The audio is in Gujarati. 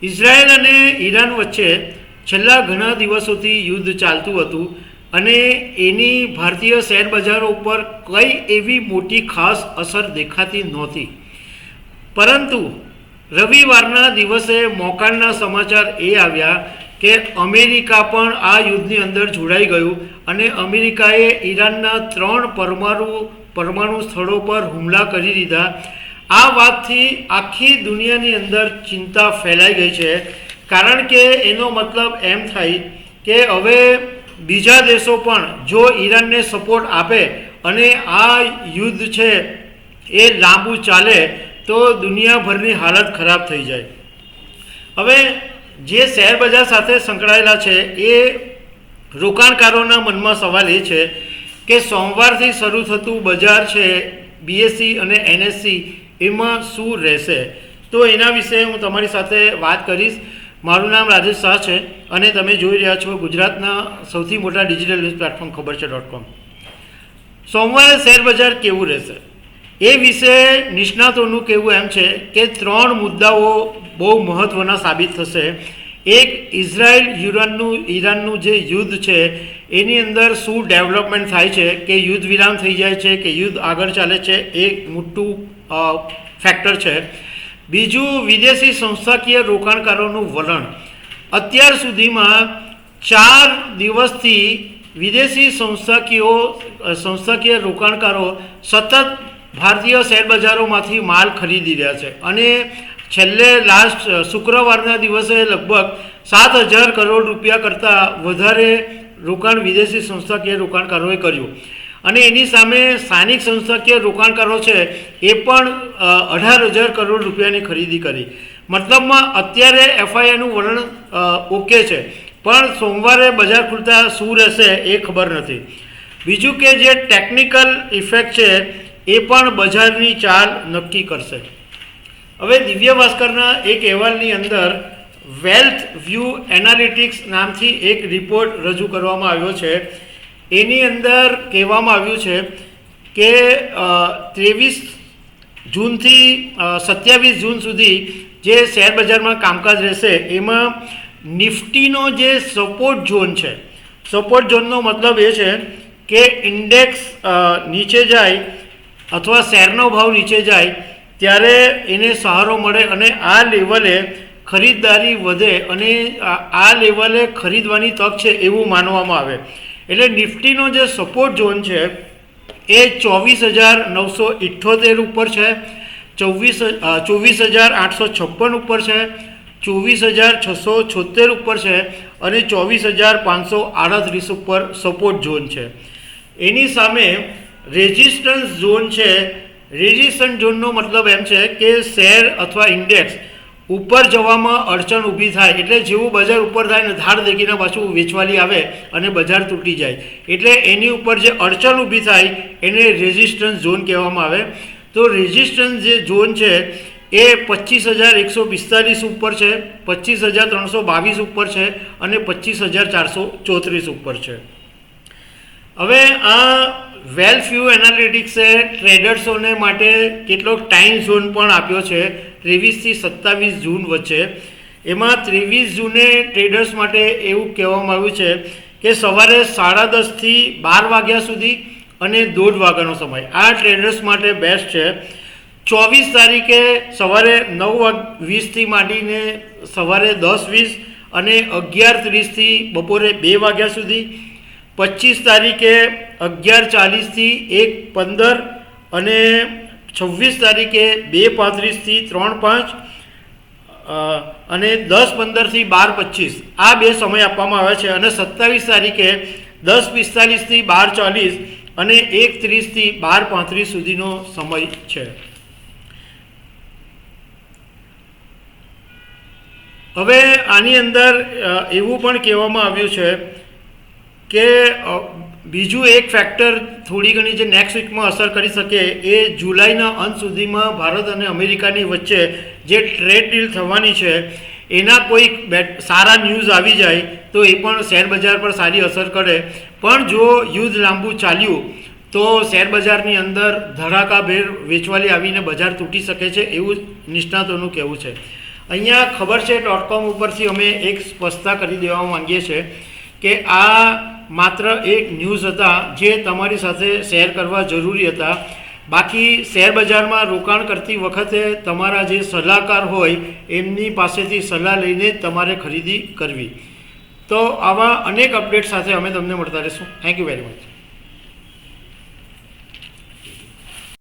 ઇઝરાયલ અને ઈરાન વચ્ચે છેલ્લા ઘણા દિવસોથી યુદ્ધ ચાલતું હતું અને એની ભારતીય શેર બજારો ઉપર કઈ એવી મોટી ખાસ અસર દેખાતી નહોતી. પરંતુ રવિવારના દિવસે મોકાણના સમાચાર એ આવ્યા કે અમેરિકા પણ આ યુદ્ધની અંદર જોડાઈ ગયું અને અમેરિકાએ ઈરાનના 3 પરમાણુ સ્થળો પર હુમલા કરી દીધા. આ વાતથી આખી દુનિયાની અંદર ચિંતા ફેલાઈ ગઈ છે, કારણ કે એનો મતલબ એમ થાય કે હવે બીજા દેશો પણ જો ઈરાનને સપોર્ટ આપે અને આ યુદ્ધ છે એ લાંબુ ચાલે તો દુનિયાભરની હાલત ખરાબ થઈ જાય. હવે જે શેર બજાર સાથે સંકળાયેલા છે એ રોકાણકારોના મનમાં સવાલ એ છે કે સોમવારથી શરૂ થતું બજાર છે BSE અને NSE એમાં શું રહેશે. તો એના વિશે હું તમારી સાથે વાત કરીશ. મારું નામ રાજેશ શાહ છે અને તમે જોઈ રહ્યા છો ગુજરાતના સૌથી મોટા ડિજિટલ ન્યૂઝ પ્લેટફોર્મ ખબર છે.com. સોમવારે શેર બજાર કેવું રહેશે એ વિશે નિષ્ણાતોનું કહેવું એમ છે કે 3 મુદ્દાઓ બહુ મહત્ત્વના સાબિત થશે. એક, ઈરાનનું જે યુદ્ધ છે એની અંદર શું ડેવલપમેન્ટ થાય છે, કે યુદ્ધ વિરામ થઈ જાય છે કે યુદ્ધ આગળ ચાલે છે, એ મોટું ફેક્ટર છે. બીજું, વિદેશી સંસ્થાકીય રોકાણકારોનું વલણ. અત્યાર સુધીમાં 4 દિવસથી વિદેશી સંસ્થાકીય રોકાણકારો સતત ભારતીય શેરબજારોમાંથી માલ ખરીદી રહ્યા છે અને છેલ્લે લાસ્ટ શુક્રવારના દિવસે લગભગ 7,000 કરોડ રૂપિયા કરતાં વધારે રોકાણ વિદેશી સંસ્થાકીય રોકાણકારોએ કર્યું અને એની સામે સ્થાનિક સંસ્થાકીય રોકાણકારો છે એ પણ 18,000 કરોડ રૂપિયાની ખરીદી કરી. મતલબમાં અત્યારે FIIનું વલણ ઓકે છે, પણ સોમવારે બજાર ખુલતા શું રહેશે એ ખબર નથી. બીજું કે જે ટેકનિકલ ઇફેક્ટ છે એ પણ બજારની ચાલ નક્કી કરશે. હવે દિવ્ય ભાસ્કરના એક અહેવાલની અંદર વેલ્થ વ્યૂ એનાલિટિક્સ નામથી એક રિપોર્ટ રજૂ કરવામાં આવ્યો છે. એની અંદર કહેવામાં આવ્યું છે કે 23 જૂનથી 27 જૂન સુધી જે શેર બજારમાં કામકાજ રહેશે એમાં નિફ્ટીનો જે સપોર્ટ ઝોન છે, સપોર્ટ ઝોનનો મતલબ એ છે કે ઇન્ડેક્સ નીચે જાય અથવા શેરનો ભાવ નીચે જાય ત્યારે એને સહારો મળે અને આ લેવલે ખરીદદારી વધે અને આ લેવલે ખરીદવાની તક છે એવું માનવામાં આવે. એટલે નિફ્ટીનો જે સપોર્ટ ઝોન છે એ 24,978 ઉપર છે, 24,856 ઉપર છે, 24,676 ઉપર છે અને 24,538 ઉપર સપોર્ટ ઝોન છે. એની સામે રેઝિસ્ટન્સ ઝોન છે. રેઝિસ્ટન્સ ઝોનનો મતલબ એમ છે કે શેર અથવા ઇન્ડેક્સ ઉપર જવામાં અડચણ ઊભી થાય, એટલે જેવું બજાર ઉપર થાય ને ધાડ દેખીને પાછું વેચવાલી આવે અને બજાર તૂટી જાય, એટલે એની ઉપર જે અડચણ ઊભી થાય એને રેઝિસ્ટન્સ ઝોન કહેવામાં આવે. તો રેઝિસ્ટન્સ જે ઝોન છે એ 25,145 ઉપર છે, 25,322 ઉપર છે અને 25,434 ઉપર છે. હવે આ વેલ્થ વ્યૂ એનાલિટિક્સે ટ્રેડર્સોને માટે કેટલોક ટાઈમ ઝોન પણ આપ્યો છે 23 થી 27 જૂન વચ્ચે. એમાં 23 જૂને ટ્રેડર્સ માટે એવું કહેવામાં આવ્યું છે કે સવારે 10:30 થી 12 વાગ્યા સુધી અને 1:30 વાગ્યાનો સમય આ ટ્રેડર્સ માટે બેસ્ટ છે. 24 તારીખે સવારે 9:20 થી માંડીને સવારે 10:20 અને 11:30 થી બપોરે 2 વાગ્યા સુધી. 25 તારીખે 11:40 થી 1:15 અને 26 તારીખે 2:35 થી 3:05 અને 10:15 થી 12:25 આ 2 સમય આપવામાં આવે છે. અને 27 તારીખે 10:45 થી 12:40 અને 1:30 થી 12:35 સુધીનો સમય છે. હવે આની અંદર એવું પણ કહેવામાં આવ્યું છે કે બીજું એક ફેક્ટર થોડી ઘણી જે નેક્સ્ટ વીકમાં અસર કરી શકે એ જુલાઈના અંત સુધીમાં ભારત અને અમેરિકાની વચ્ચે જે ટ્રેડ ડીલ થવાની છે એના કોઈક સારા ન્યૂઝ આવી જાય તો એ પણ શેરબજાર પર સારી અસર કરે. પણ જો યુદ્ધ લાંબુ ચાલ્યું તો શેરબજારની અંદર ધડાકાભેર વેચવાલી આવીને બજાર તૂટી શકે છે એવું નિષ્ણાતોનું કહેવું છે. અહીંયા ખબર છે .com ઉપરથી અમે એક સ્પષ્ટતા કરી દેવા માંગીએ છીએ કે આ માત્ર એક ન્યૂઝ હતા જે તમારી સાથે શેર કરવા જરૂરી હતા. બાકી શેર બજારમાં રોકાણ કરતી વખતે તમારા જે સલાહકાર હોય એમની પાસેથી સલાહ લઈને તમારે ખરીદી કરવી. તો આવા અનેક અપડેટ સાથે અમે તમને મળતા રહીશું. Thank you very much.